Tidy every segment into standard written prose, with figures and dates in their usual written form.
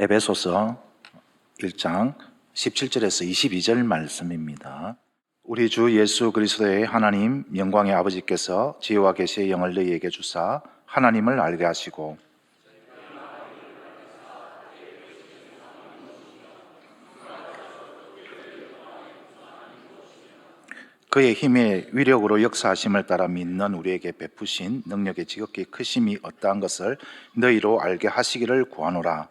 에베소서 1장 17절에서 22절 말씀입니다. 우리 주 예수 그리스도의 하나님 영광의 아버지께서 지혜와 계시의 영을 너희에게 주사 하나님을 알게 하시고 그의 힘의 위력으로 역사하심을 따라 믿는 우리에게 베푸신 능력의 지극히 크심이 어떠한 것을 너희로 알게 하시기를 구하노라.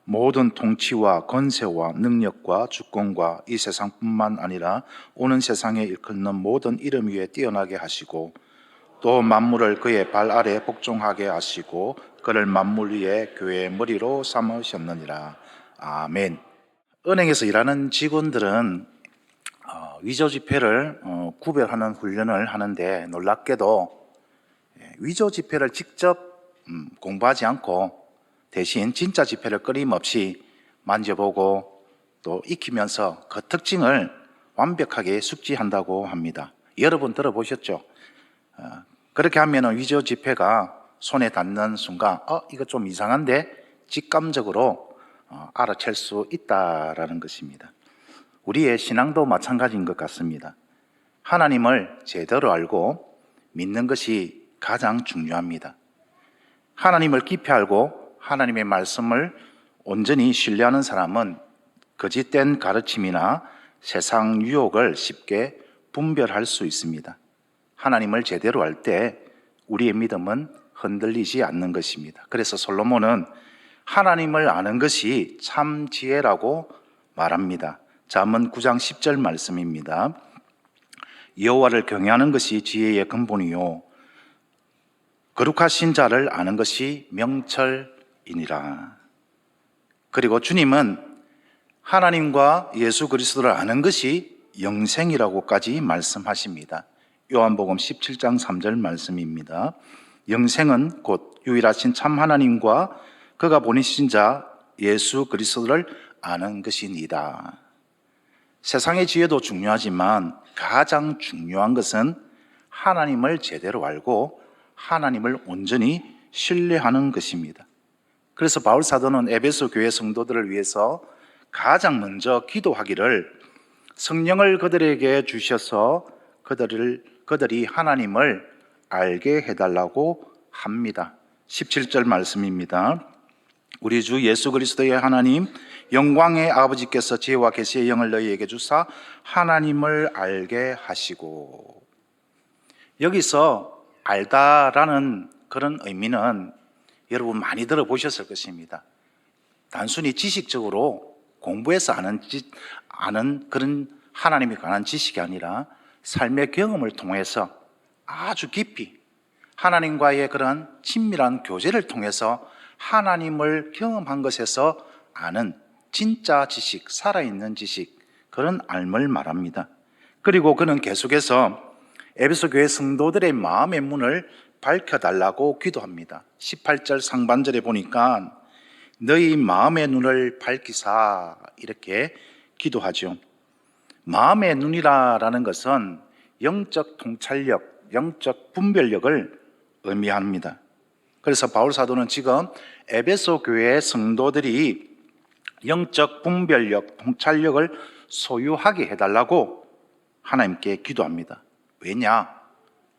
모든 통치와 권세와 능력과 주권과 이 세상뿐만 아니라 오는 세상에 일컫는 모든 이름 위에 뛰어나게 하시고 또 만물을 그의 발 아래 복종하게 하시고 그를 만물 위에 교회의 머리로 삼으셨느니라. 아멘. 은행에서 일하는 직원들은 위조 지폐를 구별하는 훈련을 하는데 놀랍게도 위조 지폐를 직접 공부하지 않고 대신 진짜 지폐를 끊임없이 만져보고 또 익히면서 그 특징을 완벽하게 숙지한다고 합니다. 여러분 들어보셨죠? 그렇게 하면 위조 지폐가 손에 닿는 순간 이거 좀 이상한데 직감적으로 알아챌 수 있다라는 것입니다. 우리의 신앙도 마찬가지인 것 같습니다. 하나님을 제대로 알고 믿는 것이 가장 중요합니다. 하나님을 깊이 알고 하나님의 말씀을 온전히 신뢰하는 사람은 거짓된 가르침이나 세상 유혹을 쉽게 분별할 수 있습니다. 하나님을 제대로 알 때 우리의 믿음은 흔들리지 않는 것입니다. 그래서 솔로몬은 하나님을 아는 것이 참 지혜라고 말합니다. 잠언 9장 10절 말씀입니다. 여호와를 경외하는 것이 지혜의 근본이요 거룩하신 자를 아는 것이 명철이니라. 그리고 주님은 하나님과 예수 그리스도를 아는 것이 영생이라고까지 말씀하십니다. 요한복음 17장 3절 말씀입니다. 영생은 곧 유일하신 참 하나님과 그가 보내신 자 예수 그리스도를 아는 것이니라. 세상의 지혜도 중요하지만 가장 중요한 것은 하나님을 제대로 알고 하나님을 온전히 신뢰하는 것입니다. 그래서 바울 사도는 에베소 교회 성도들을 위해서 가장 먼저 기도하기를 성령을 그들에게 주셔서 그들이 하나님을 알게 해달라고 합니다. 17절 말씀입니다. 우리 주 예수 그리스도의 하나님 영광의 아버지께서 지혜와 계시의 영을 너희에게 주사 하나님을 알게 하시고, 여기서 알다라는 그런 의미는 여러분 많이 들어보셨을 것입니다. 단순히 지식적으로 공부해서 아는 그런 하나님에 관한 지식이 아니라 삶의 경험을 통해서 아주 깊이 하나님과의 그런 친밀한 교제를 통해서 하나님을 경험한 것에서 아는 진짜 지식, 살아있는 지식, 그런 알을 말합니다. 그리고 그는 계속해서 에베소 교회 성도들의 마음의 문을 밝혀달라고 기도합니다. 18절 상반절에 보니까 너희 마음의 눈을 밝히사 이렇게 기도하죠. 마음의 눈이라는 것은 영적 통찰력, 영적 분별력을 의미합니다. 그래서 바울 사도는 지금 에베소 교회의 성도들이 영적 분별력, 통찰력을 소유하게 해달라고 하나님께 기도합니다. 왜냐?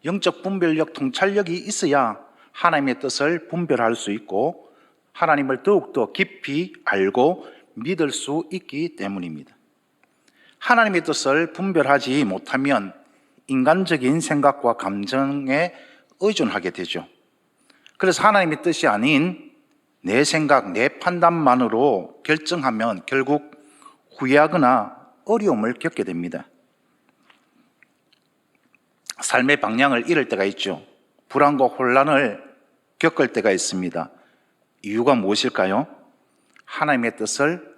영적 분별력, 통찰력이 있어야 하나님의 뜻을 분별할 수 있고 하나님을 더욱더 깊이 알고 믿을 수 있기 때문입니다. 하나님의 뜻을 분별하지 못하면 인간적인 생각과 감정에 의존하게 되죠. 그래서 하나님의 뜻이 아닌 내 생각, 내 판단만으로 결정하면 결국 후회하거나 어려움을 겪게 됩니다. 삶의 방향을 잃을 때가 있죠. 불안과 혼란을 겪을 때가 있습니다. 이유가 무엇일까요? 하나님의 뜻을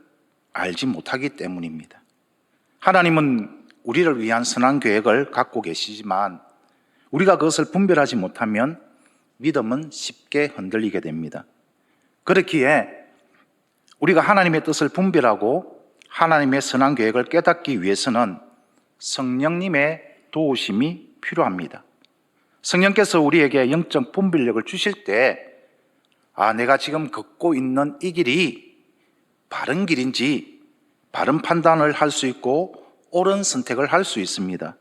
알지 못하기 때문입니다. 하나님은 우리를 위한 선한 계획을 갖고 계시지만 우리가 그것을 분별하지 못하면 믿음은 쉽게 흔들리게 됩니다. 그렇기에 우리가 하나님의 뜻을 분별하고 하나님의 선한 계획을 깨닫기 위해서는 성령님의 도우심이 필요합니다. 성령께서 우리에게 영적 분별력을 주실 때 내가 지금 걷고 있는 이 길이 바른 길인지 바른 판단을 할 수 있고 옳은 선택을 할 수 있습니다.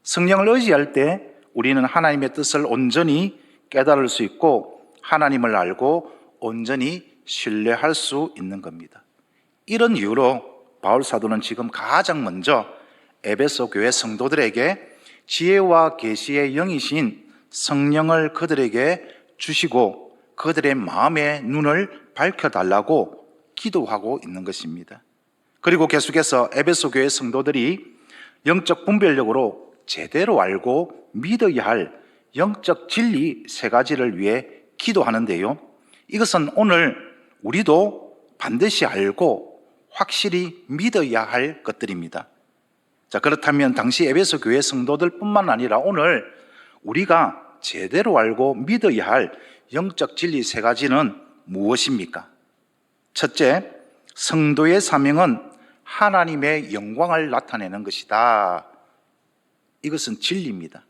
성령을 의지할 때 우리는 하나님의 뜻을 온전히 깨달을 수 있고 하나님을 알고 온전히 신뢰할 수 있는 겁니다. 이런 이유로 바울 사도는 지금 가장 먼저 에베소 교회 성도들에게 지혜와 계시의 영이신 성령을 그들에게 주시고 그들의 마음의 눈을 밝혀달라고 기도하고 있는 것입니다. 그리고 계속해서 에베소 교회 성도들이 영적 분별력으로 제대로 알고 믿어야 할 영적 진리 3가지를 위해 기도하는데요. 이것은 오늘 우리도 반드시 알고 확실히 믿어야 할 것들입니다. 자, 그렇다면 당시 에베소 교회 성도들 뿐만 아니라 오늘 우리가 제대로 알고 믿어야 할 영적 진리 3가지는 무엇입니까? 첫째, 성도의 사명은 하나님의 영광을 나타내는 것이다. 이것은 진리입니다.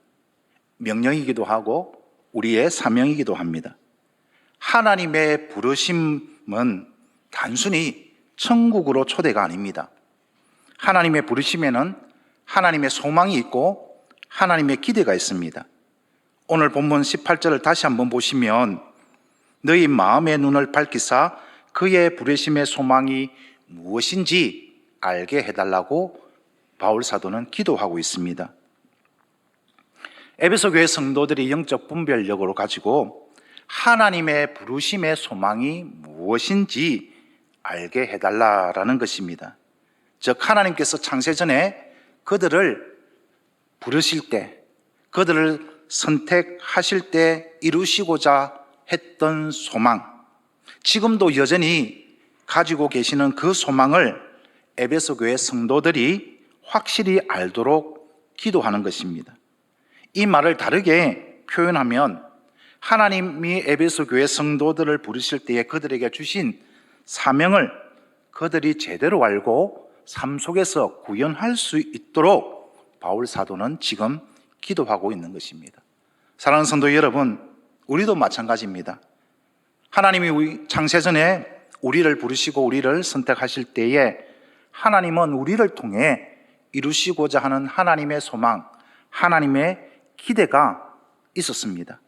명령이기도 하고 우리의 사명이기도 합니다. 하나님의 부르심은 단순히 천국으로 초대가 아닙니다. 하나님의 부르심에는 하나님의 소망이 있고 하나님의 기대가 있습니다. 오늘 본문 18절을 다시 한번 보시면 너희 마음의 눈을 밝히사 그의 부르심의 소망이 무엇인지 알게 해달라고 바울 사도는 기도하고 있습니다. 에베소 교회 성도들이 영적 분별력으로 가지고 하나님의 부르심의 소망이 무엇인지 알게 해달라라는 것입니다. 즉 하나님께서 창세전에 그들을 부르실 때, 그들을 선택하실 때 이루시고자 했던 소망, 지금도 여전히 가지고 계시는 그 소망을 에베소 교회 성도들이 확실히 알도록 기도하는 것입니다. 이 말을 다르게 표현하면 하나님이 에베소 교회 성도들을 부르실 때에 그들에게 주신 사명을 그들이 제대로 알고 삶 속에서 구현할 수 있도록 바울 사도는 지금 기도하고 있는 것입니다. 사랑하는 성도 여러분, 우리도 마찬가지입니다. 하나님이 창세전에 우리를 부르시고 우리를 선택하실 때에 하나님은 우리를 통해 이루시고자 하는 하나님의 소망, 하나님의 기대가 있었습니다.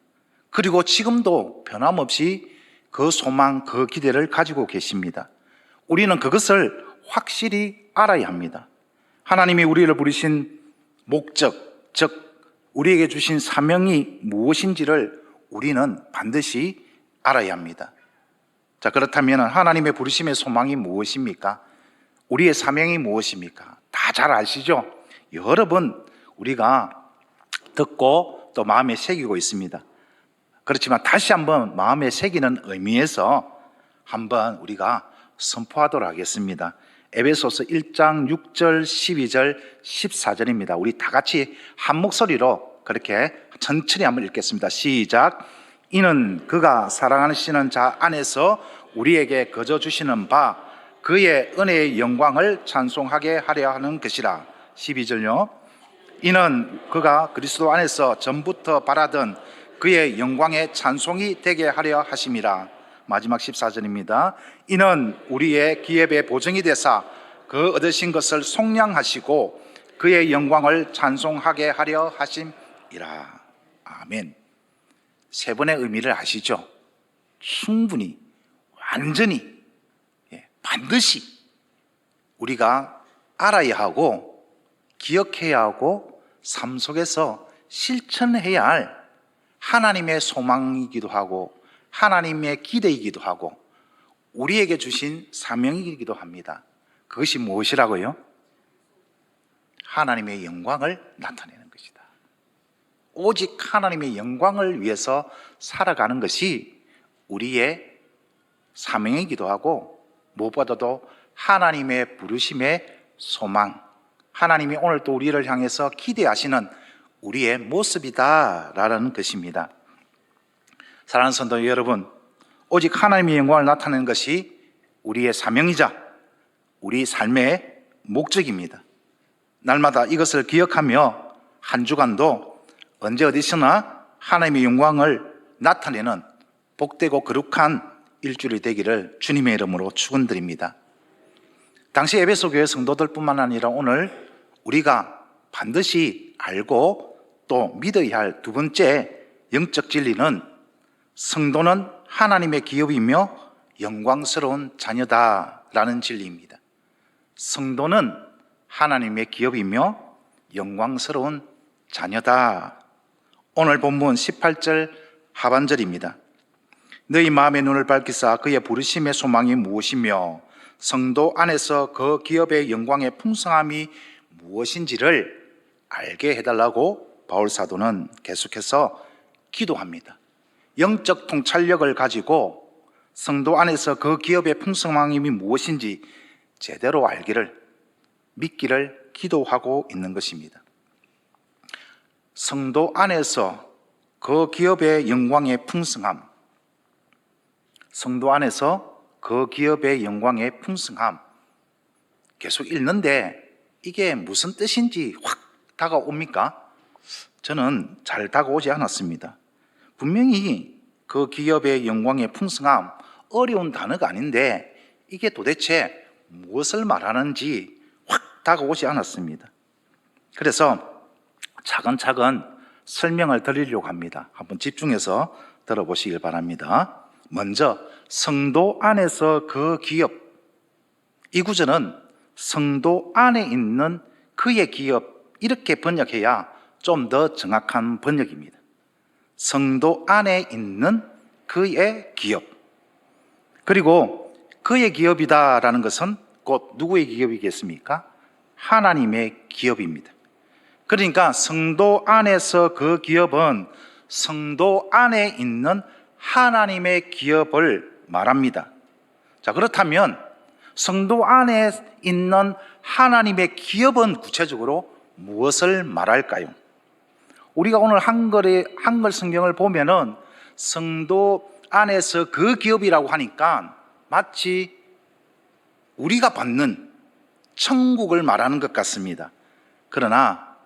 그리고 지금도 변함없이 그 소망, 그 기대를 가지고 계십니다. 우리는 그것을 확실히 알아야 합니다. 하나님이 우리를 부르신 목적, 즉 우리에게 주신 사명이 무엇인지를 우리는 반드시 알아야 합니다. 자, 그렇다면 하나님의 부르심의 소망이 무엇입니까? 우리의 사명이 무엇입니까? 다 잘 아시죠? 여러 번 우리가 듣고 또 마음에 새기고 있습니다. 그렇지만 다시 한번 마음에 새기는 의미에서 한번 우리가 선포하도록 하겠습니다. 에베소서 1장 6절, 12절, 14절입니다. 우리 다 같이 한 목소리로 그렇게 천천히 한번 읽겠습니다. 시작. 이는 그가 사랑하시는 자 안에서 우리에게 거저 주시는 바 그의 은혜의 영광을 찬송하게 하려 하는 것이라. 12절요. 이는 그가 그리스도 안에서 전부터 바라던 그의 영광의 찬송이 되게 하려 하심이라. 마지막 14절입니다. 이는 우리의 기업의 보증이 되사 그 얻으신 것을 속량하시고 그의 영광을 찬송하게 하려 하심이라. 아멘. 세 번의 의미를 아시죠? 충분히, 완전히, 반드시 우리가 알아야 하고 기억해야 하고 삶 속에서 실천해야 할 하나님의 소망이기도 하고 하나님의 기대이기도 하고 우리에게 주신 사명이기도 합니다. 그것이 무엇이라고요? 하나님의 영광을 나타내는 것이다. 오직 하나님의 영광을 위해서 살아가는 것이 우리의 사명이기도 하고 무엇보다도 하나님의 부르심의 소망, 하나님이 오늘 또 우리를 향해서 기대하시는 우리의 모습이다라는 것입니다. 사랑하는 성도 여러분, 오직 하나님의 영광을 나타내는 것이 우리의 사명이자 우리 삶의 목적입니다. 날마다 이것을 기억하며 한 주간도 언제 어디서나 하나님의 영광을 나타내는 복되고 거룩한 일주일이 되기를 주님의 이름으로 축원드립니다. 당시 에베소 교회 성도들뿐만 아니라 오늘 우리가 반드시 알고 또 믿어야 할 두 번째 영적 진리는 성도는 하나님의 기업이며 영광스러운 자녀다라는 진리입니다. 성도는 하나님의 기업이며 영광스러운 자녀다. 오늘 본문 18절 하반절입니다. 너희 마음의 눈을 밝히사 그의 부르심의 소망이 무엇이며 성도 안에서 그 기업의 영광의 풍성함이 무엇인지를 알게 해달라고 바울 사도는 계속해서 기도합니다. 영적 통찰력을 가지고 성도 안에서 그 기업의 풍성함이 무엇인지 제대로 알기를, 믿기를 기도하고 있는 것입니다. 성도 안에서 그 기업의 영광의 풍성함, 성도 안에서 그 기업의 영광의 풍성함, 계속 읽는데 이게 무슨 뜻인지 확 다가옵니까? 저는 잘 다가오지 않았습니다. 분명히 그 기업의 영광의 풍성함, 어려운 단어가 아닌데 이게 도대체 무엇을 말하는지 확 다가오지 않았습니다. 그래서 차근차근 설명을 드리려고 합니다. 한번 집중해서 들어보시길 바랍니다. 먼저 성도 안에서 그 기업, 이 구절은 성도 안에 있는 그의 기업, 이렇게 번역해야 좀 더 정확한 번역입니다. 성도 안에 있는 그의 기업, 그리고 그의 기업이다라는 것은 곧 누구의 기업이겠습니까? 하나님의 기업입니다. 그러니까 성도 안에서 그 기업은 성도 안에 있는 하나님의 기업을 말합니다. 자, 그렇다면 성도 안에 있는 하나님의 기업은 구체적으로 무엇을 말할까요? 우리가 오늘 한글 성경을 보면은 성도 안에서 그 기업이라고 하니까 마치 우리가 받는 천국을 말하는 것 같습니다. 그러나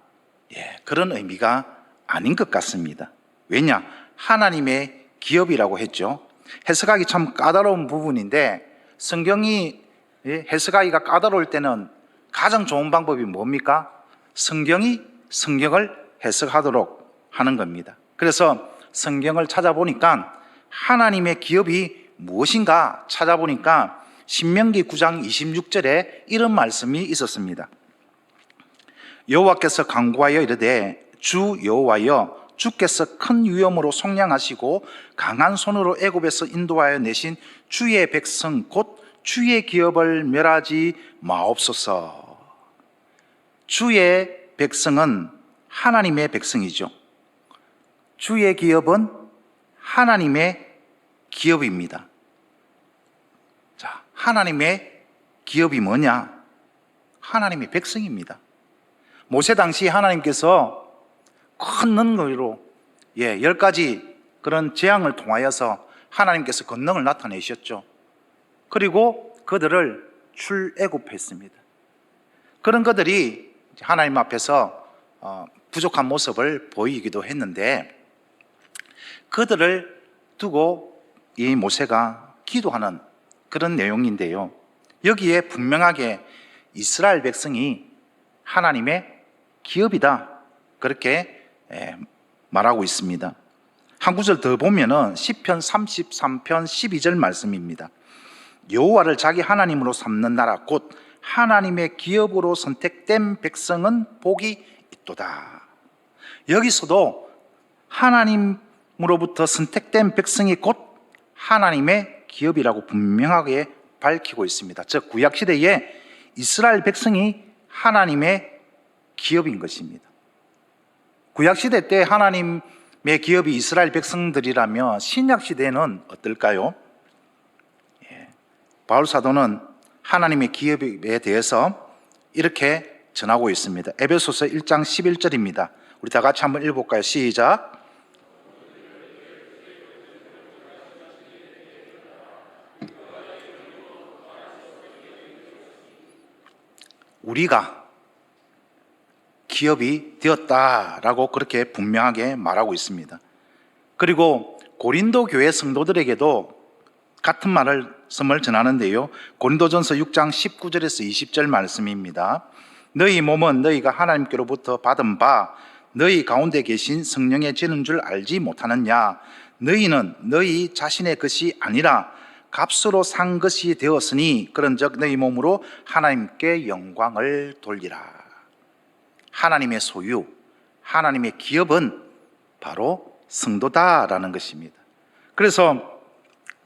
그런 의미가 아닌 것 같습니다. 왜냐? 하나님의 기업이라고 했죠. 해석하기 참 까다로운 부분인데 성경이 해석하기가 까다로울 때는 가장 좋은 방법이 뭡니까? 성경이 성경을 해석하도록 하는 겁니다. 그래서 성경을 찾아보니까 하나님의 기업이 무엇인가 찾아보니까 신명기 9장 26절에 이런 말씀이 있었습니다. 여호와께서 간구하여 이르되 주 여호와여 주께서 큰 위엄으로 속량하시고 강한 손으로 애굽에서 인도하여 내신 주의 백성 곧 주의 기업을 멸하지 마옵소서. 주의 백성은 하나님의 백성이죠. 주의 기업은 하나님의 기업입니다. 자, 하나님의 기업이 뭐냐? 하나님의 백성입니다. 모세 당시 하나님께서 큰 능력으로 10가지 그런 재앙을 통하여서 하나님께서 권능을 나타내셨죠. 그리고 그들을 출애굽했습니다. 그런 것들이 하나님 앞에서 부족한 모습을 보이기도 했는데 그들을 두고 이 모세가 기도하는 그런 내용인데요. 여기에 분명하게 이스라엘 백성이 하나님의 기업이다, 그렇게 말하고 있습니다. 한 구절 더 보면은 시편 33편 12절 말씀입니다. 여호와를 자기 하나님으로 삼는 나라 곧 하나님의 기업으로 선택된 백성은 복이 있도다. 여기서도 하나님으로부터 선택된 백성이 곧 하나님의 기업이라고 분명하게 밝히고 있습니다. 즉 구약시대에 이스라엘 백성이 하나님의 기업인 것입니다. 구약시대 때 하나님의 기업이 이스라엘 백성들이라면 신약시대는 어떨까요? 바울 사도는 하나님의 기업에 대해서 이렇게 전하고 있습니다. 에베소서 1장 11절입니다. 우리 다 같이 한번 읽어볼까요? 시작. 우리가 기업이 되었다라고 그렇게 분명하게 말하고 있습니다. 그리고 고린도 교회 성도들에게도 같은 말씀을 전하는데요. 고린도전서 6장 19절에서 20절 말씀입니다. 너희 몸은 너희가 하나님께로부터 받은 바 너희 가운데 계신 성령의 지는 줄 알지 못하느냐. 너희는 너희 자신의 것이 아니라 값으로 산 것이 되었으니 그런즉 너희 몸으로 하나님께 영광을 돌리라. 하나님의 소유, 하나님의 기업은 바로 성도다라는 것입니다.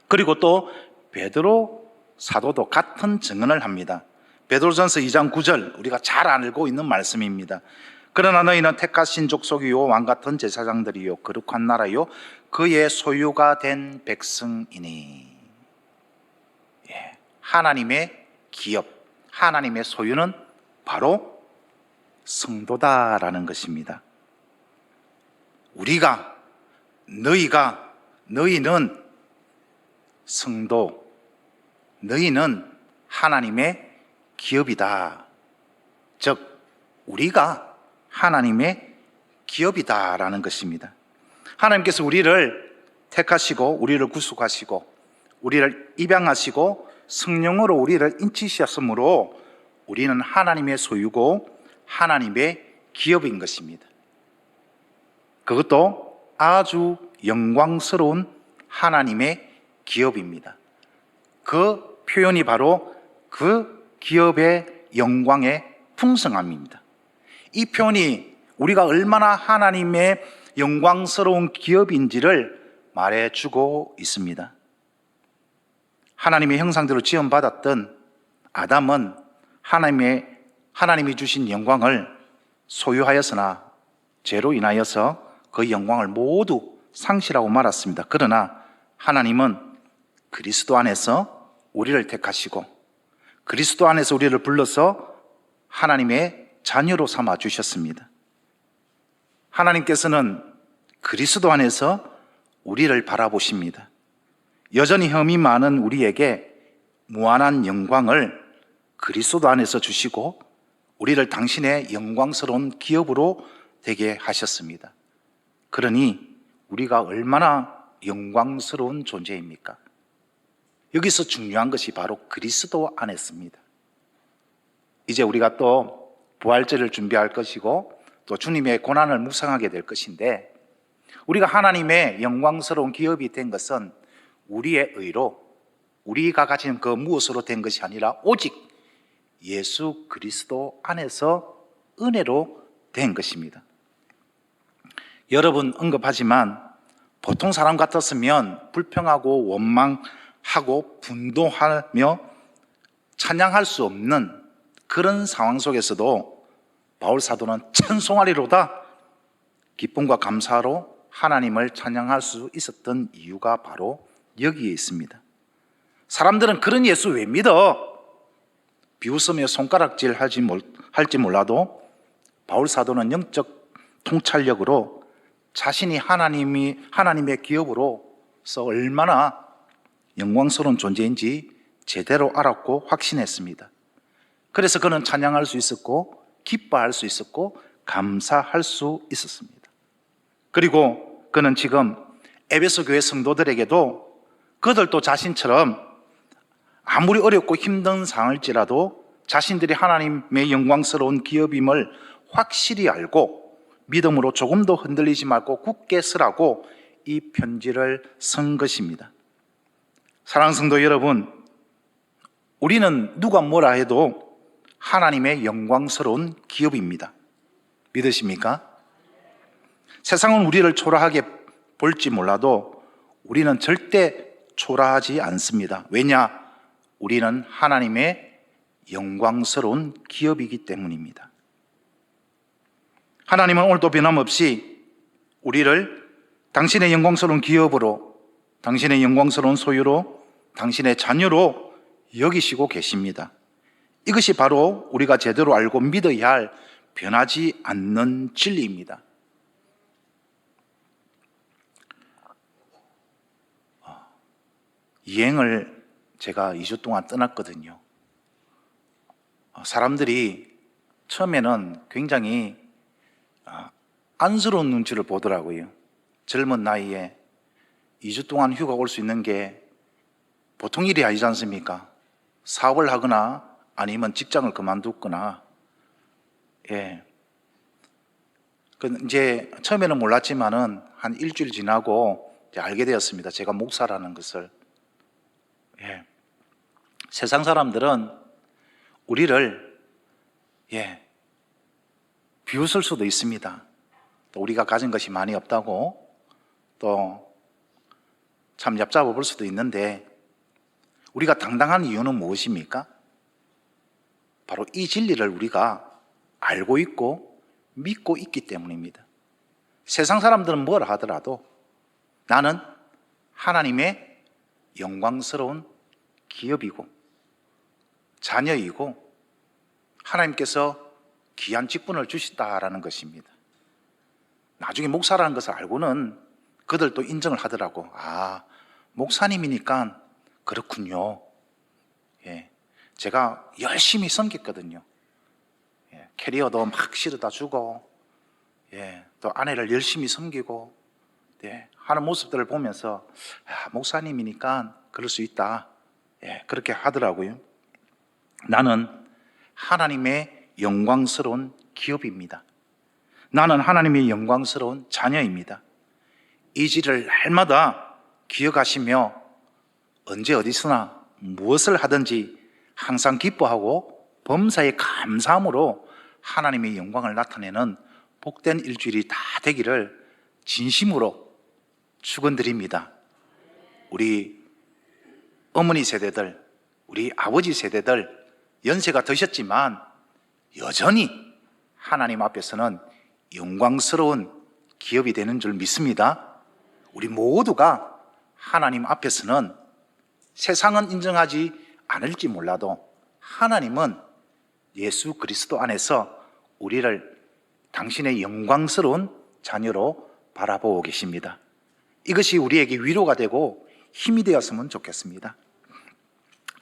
그리고 또 베드로 사도도 같은 증언을 합니다. 베드로전서 2장 9절, 우리가 잘 알고 있는 말씀입니다. 그러나 너희는 택하신 족속이요 왕같은 제사장들이요 거룩한 나라요 그의 소유가 된 백성이니. 하나님의 기업, 하나님의 소유는 바로 성도다라는 것입니다. 우리가, 너희는 성도, 너희는 하나님의 기업이다. 즉 우리가 하나님의 기업이다라는 것입니다. 하나님께서 우리를 택하시고 우리를 구속하시고 우리를 입양하시고 성령으로 우리를 인치셨으므로 우리는 하나님의 소유고 하나님의 기업인 것입니다. 그것도 아주 영광스러운 하나님의 기업입니다. 그 표현이 바로 그 기업의 영광의 풍성함입니다. 이 표현이 우리가 얼마나 하나님의 영광스러운 기업인지를 말해주고 있습니다. 하나님의 형상대로 지음받았던 아담은 하나님이 주신 영광을 소유하였으나 죄로 인하여서 그 영광을 모두 상실하고 말았습니다. 그러나 하나님은 그리스도 안에서 우리를 택하시고 그리스도 안에서 우리를 불러서 하나님의 자녀로 삼아 주셨습니다. 하나님께서는 그리스도 안에서 우리를 바라보십니다. 여전히 흠이 많은 우리에게 무한한 영광을 그리스도 안에서 주시고 우리를 당신의 영광스러운 기업으로 되게 하셨습니다. 그러니 우리가 얼마나 영광스러운 존재입니까? 여기서 중요한 것이 바로 그리스도 안에 있습니다. 이제 우리가 또 부활절을 준비할 것이고 또 주님의 고난을 묵상하게 될 것인데, 우리가 하나님의 영광스러운 기업이 된 것은 우리의 의로, 우리가 가진 그 무엇으로 된 것이 아니라 오직 예수 그리스도 안에서 은혜로 된 것입니다. 여러분 언급하지만 보통 사람 같았으면 불평하고 원망하고 분노하며 찬양할 수 없는 그런 상황 속에서도 바울 사도는 찬송하리로다 기쁨과 감사로 하나님을 찬양할 수 있었던 이유가 바로 여기에 있습니다. 사람들은 그런 예수 왜 믿어? 비웃으며 손가락질 할지 몰라도 바울 사도는 영적 통찰력으로 자신이 하나님의 기업으로서 얼마나 영광스러운 존재인지 제대로 알았고 확신했습니다. 그래서 그는 찬양할 수 있었고 기뻐할 수 있었고 감사할 수 있었습니다. 그리고 그는 지금 에베소 교회 성도들에게도 그들도 자신처럼 아무리 어렵고 힘든 상황일지라도 자신들이 하나님의 영광스러운 기업임을 확실히 알고 믿음으로 조금도 흔들리지 말고 굳게 서라고 이 편지를 쓴 것입니다. 사랑하는 성도 여러분, 우리는 누가 뭐라 해도 하나님의 영광스러운 기업입니다. 믿으십니까? 세상은 우리를 초라하게 볼지 몰라도 우리는 절대 초라하지 않습니다. 왜냐? 우리는 하나님의 영광스러운 기업이기 때문입니다. 하나님은 오늘도 변함없이 우리를 당신의 영광스러운 기업으로, 당신의 영광스러운 소유로, 당신의 자녀로 여기시고 계십니다. 이것이 바로 우리가 제대로 알고 믿어야 할 변하지 않는 진리입니다. 여행을 제가 2주 동안 떠났거든요. 사람들이 처음에는 굉장히 안쓰러운 눈치를 보더라고요. 젊은 나이에 2주 동안 휴가 올 수 있는 게 보통 일이 아니지 않습니까? 사업을 하거나 아니면 직장을 그만두거나. 예. 이제 처음에는 몰랐지만은 한 일주일 지나고 이제 알게 되었습니다. 제가 목사라는 것을. 예. 세상 사람들은 우리를 비웃을 수도 있습니다. 또 우리가 가진 것이 많이 없다고 또 참 얕잡아 볼 수도 있는데, 우리가 당당한 이유는 무엇입니까? 바로 이 진리를 우리가 알고 있고 믿고 있기 때문입니다. 세상 사람들은 뭘 하더라도 나는 하나님의 영광스러운 기업이고 자녀이고 하나님께서 귀한 직분을 주시다라는 것입니다. 나중에 목사라는 것을 알고는 그들도 인정을 하더라고. 목사님이니까 그렇군요. 제가 열심히 섬겼거든요. 캐리어도 막 실어다 주고, 또 아내를 열심히 섬기고, 하는 모습들을 보면서 목사님이니까 그럴 수 있다. 그렇게 하더라고요. 나는 하나님의 영광스러운 기업입니다. 나는 하나님의 영광스러운 자녀입니다. 이 진리를 날마다 기억하시며 언제 어디서나 무엇을 하든지 항상 기뻐하고 범사에 감사함으로 하나님의 영광을 나타내는 복된 일주일이 다 되기를 진심으로 축원드립니다. 우리 어머니 세대들, 우리 아버지 세대들 연세가 드셨지만 여전히 하나님 앞에서는 영광스러운 기업이 되는 줄 믿습니다. 우리 모두가 하나님 앞에서는 세상은 인정하지 않을지 몰라도 하나님은 예수 그리스도 안에서 우리를 당신의 영광스러운 자녀로 바라보고 계십니다. 이것이 우리에게 위로가 되고 힘이 되었으면 좋겠습니다.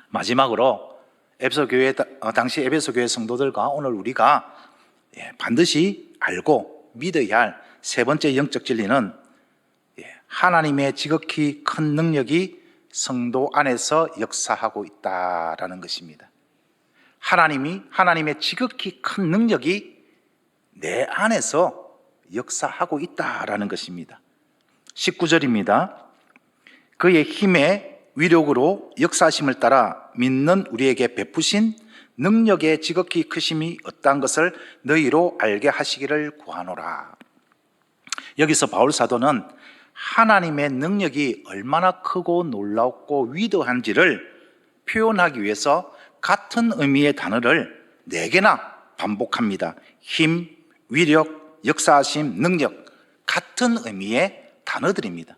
마지막으로 당시 에베소 교회 성도들과 오늘 우리가 반드시 알고 믿어야 할 세 번째 영적 진리는 하나님의 지극히 큰 능력이 성도 안에서 역사하고 있다라는 것입니다. 하나님의 지극히 큰 능력이 내 안에서 역사하고 있다라는 것입니다. 19절입니다. 그의 힘의 위력으로 역사하심을 따라 믿는 우리에게 베푸신 능력의 지극히 크심이 어떠한 것을 너희로 알게 하시기를 구하노라. 여기서 바울 사도는 하나님의 능력이 얼마나 크고 놀랍고 위대한지를 표현하기 위해서 같은 의미의 단어를 4개나 반복합니다. 힘, 위력, 역사하심, 능력, 같은 의미의 단어들입니다.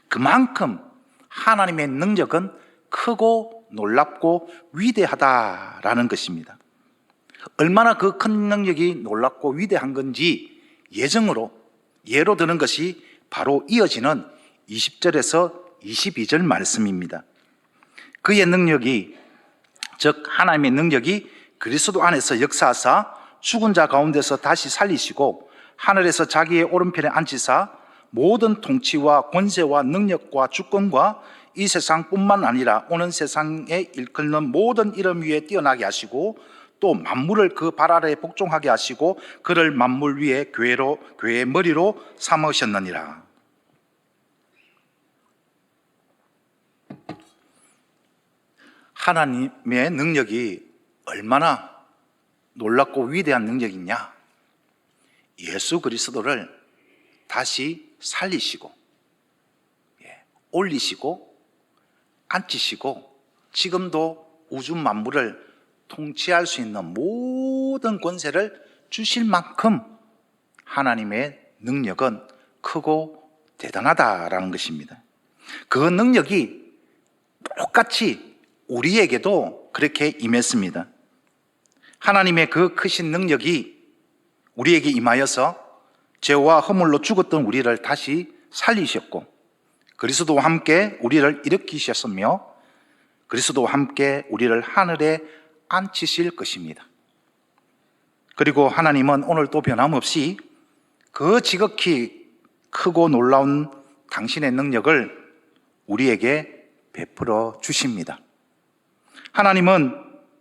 그만큼 하나님의 능력은 크고 놀랍고 위대하다라는 것입니다. 얼마나 그 큰 능력이 놀랍고 위대한 건지 예로 드는 것이 바로 이어지는 20절에서 22절 말씀입니다. 그의 능력이, 즉 하나님의 능력이 그리스도 안에서 역사하사 죽은 자 가운데서 다시 살리시고 하늘에서 자기의 오른편에 앉히사 모든 통치와 권세와 능력과 주권과 이 세상뿐만 아니라 오는 세상에 일컫는 모든 이름 위에 뛰어나게 하시고 또 만물을 그 발 아래에 복종하게 하시고 그를 만물 위에 교회의 머리로 삼으셨느니라. 하나님의 능력이 얼마나 놀랍고 위대한 능력이냐? 예수 그리스도를 다시 살리시고 올리시고 앉히시고 지금도 우주 만물을 통치할 수 있는 모든 권세를 주실 만큼 하나님의 능력은 크고 대단하다라는 것입니다. 그 능력이 똑같이 우리에게도 그렇게 임했습니다. 하나님의 그 크신 능력이 우리에게 임하여서 죄와 허물로 죽었던 우리를 다시 살리셨고 그리스도와 함께 우리를 일으키셨으며 그리스도와 함께 우리를 하늘에 앉히실 것입니다. 그리고 하나님은 오늘도 변함없이 그 지극히 크고 놀라운 당신의 능력을 우리에게 베풀어 주십니다. 하나님은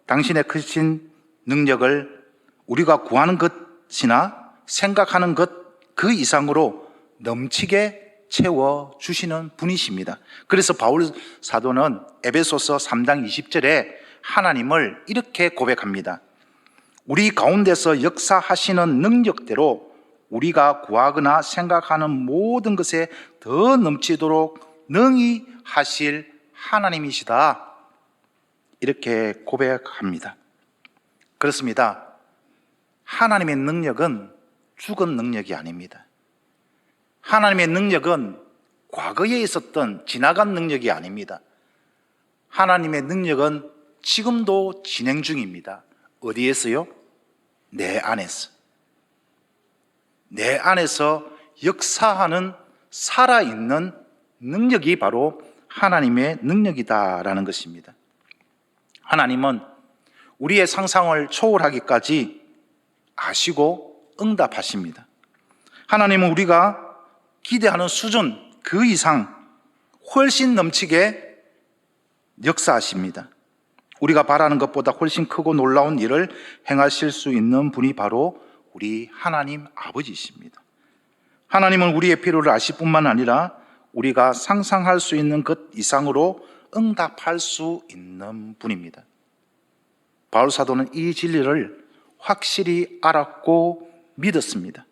당신의 크신 능력을 우리가 구하는 것이나 생각하는 것 그 이상으로 넘치게 채워 주시는 분이십니다. 그래서 바울 사도는 에베소서 3장 20절에 하나님을 이렇게 고백합니다. 우리 가운데서 역사하시는 능력대로 우리가 구하거나 생각하는 모든 것에 더 넘치도록 능히 하실 하나님이시다. 이렇게 고백합니다. 그렇습니다. 하나님의 능력은 죽은 능력이 아닙니다. 하나님의 능력은 과거에 있었던 지나간 능력이 아닙니다. 하나님의 능력은 지금도 진행 중입니다. 어디에서요? 내 안에서. 내 안에서 역사하는 살아있는 능력이 바로 하나님의 능력이다라는 것입니다. 하나님은 우리의 상상을 초월하기까지 아시고 응답하십니다. 하나님은 우리가 기대하는 수준 그 이상 훨씬 넘치게 역사하십니다. 우리가 바라는 것보다 훨씬 크고 놀라운 일을 행하실 수 있는 분이 바로 우리 하나님 아버지이십니다. 하나님은 우리의 필요를 아실 뿐만 아니라 우리가 상상할 수 있는 것 이상으로 응답할 수 있는 분입니다. 바울 사도는 이 진리를 확실히 알았고 믿었습니다.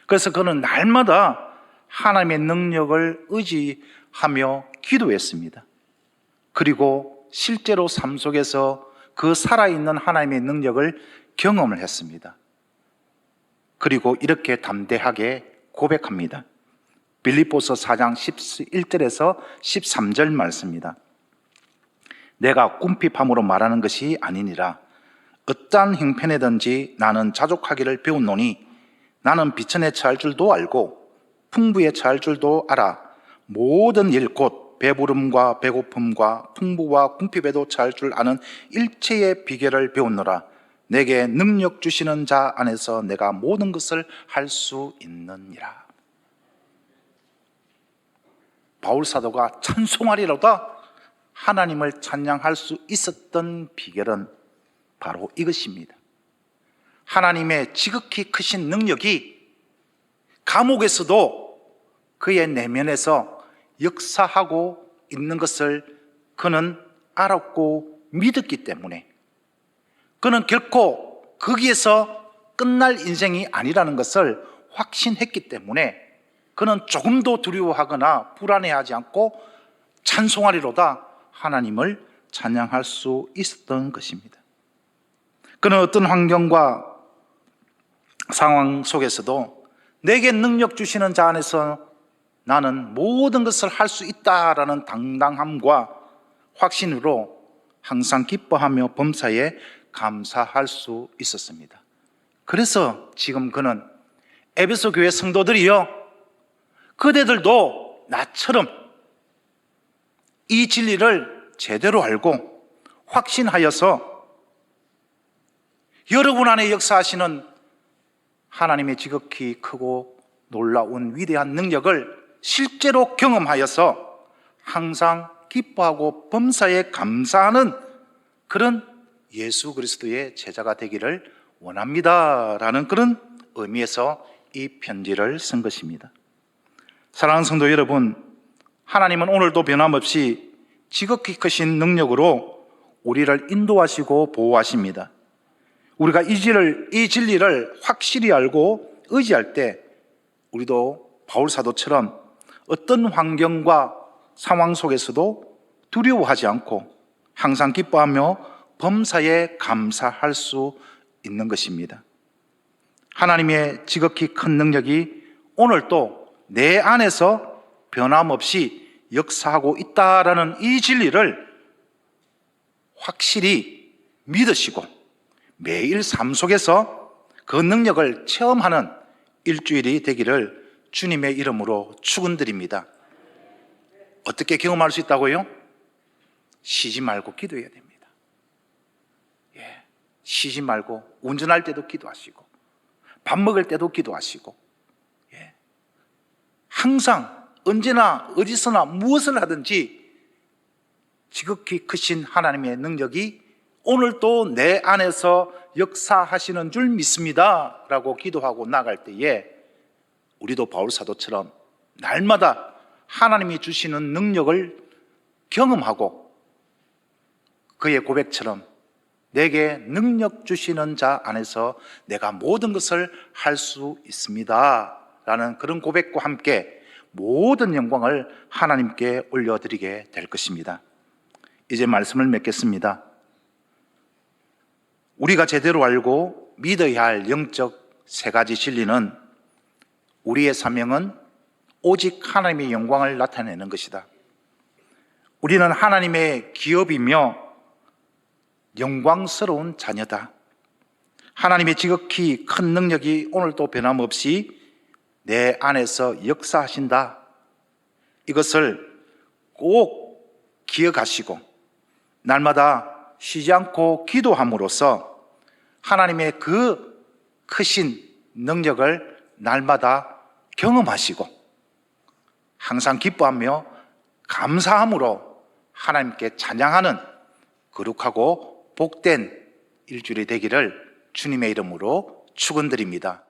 그래서 그는 날마다 하나님의 능력을 의지하며 기도했습니다. 그리고 실제로 삶 속에서 그 살아있는 하나님의 능력을 경험을 했습니다. 그리고 이렇게 담대하게 고백합니다. 빌립보서 4장 11절에서 13절 말씀입니다. 내가 꿈핍함으로 말하는 것이 아니니라. 어떠한 형편에든지 나는 자족하기를 배웠노니 나는 비천에 처할 줄도 알고 풍부에 처할 줄도 알아. 모든 일 곧 배부름과 배고픔과 풍부와 궁핍에도 처할 줄 아는 일체의 비결을 배웠노라. 내게 능력 주시는 자 안에서 내가 모든 것을 할 수 있느니라. 바울 사도가 찬송하리로다 하나님을 찬양할 수 있었던 비결은 바로 이것입니다. 하나님의 지극히 크신 능력이 감옥에서도 그의 내면에서 역사하고 있는 것을 그는 알았고 믿었기 때문에 그는 결코 거기에서 끝날 인생이 아니라는 것을 확신했기 때문에 그는 조금도 두려워하거나 불안해하지 않고 찬송하리로다 하나님을 찬양할 수 있었던 것입니다. 그는 어떤 환경과 상황 속에서도 내게 능력 주시는 자 안에서 나는 모든 것을 할 수 있다라는 당당함과 확신으로 항상 기뻐하며 범사에 감사할 수 있었습니다. 그래서 지금 그는 에베소 교회 성도들이여 그대들도 나처럼 이 진리를 제대로 알고 확신하여서 여러분 안에 역사하시는 하나님의 지극히 크고 놀라운 위대한 능력을 실제로 경험하여서 항상 기뻐하고 범사에 감사하는 그런 예수 그리스도의 제자가 되기를 원합니다라는 그런 의미에서 이 편지를 쓴 것입니다. 사랑하는 성도 여러분, 하나님은 오늘도 변함없이 지극히 크신 능력으로 우리를 인도하시고 보호하십니다. 우리가 이 진리를 확실히 알고 의지할 때 우리도 바울 사도처럼 어떤 환경과 상황 속에서도 두려워하지 않고 항상 기뻐하며 범사에 감사할 수 있는 것입니다. 하나님의 지극히 큰 능력이 오늘도 내 안에서 변함없이 역사하고 있다라는 이 진리를 확실히 믿으시고 매일 삶 속에서 그 능력을 체험하는 일주일이 되기를 주님의 이름으로 축원드립니다. 어떻게 경험할 수 있다고요? 쉬지 말고 기도해야 됩니다. 쉬지 말고 운전할 때도 기도하시고 밥 먹을 때도 기도하시고 항상 언제나 어디서나 무엇을 하든지 지극히 크신 하나님의 능력이 오늘도 내 안에서 역사하시는 줄 믿습니다 라고 기도하고 나갈 때에 우리도 바울 사도처럼 날마다 하나님이 주시는 능력을 경험하고 그의 고백처럼 내게 능력 주시는 자 안에서 내가 모든 것을 할 수 있습니다 라는 그런 고백과 함께 모든 영광을 하나님께 올려드리게 될 것입니다. 이제 말씀을 맺겠습니다. 우리가 제대로 알고 믿어야 할 영적 세 가지 진리는 우리의 사명은 오직 하나님의 영광을 나타내는 것이다. 우리는 하나님의 기업이며 영광스러운 자녀다. 하나님의 지극히 큰 능력이 오늘도 변함없이 내 안에서 역사하신다. 이것을 꼭 기억하시고 날마다 쉬지 않고 기도함으로써 하나님의 그 크신 능력을 날마다 경험하시고 항상 기뻐하며 감사함으로 하나님께 찬양하는 거룩하고 복된 일주일이 되기를 주님의 이름으로 축원드립니다.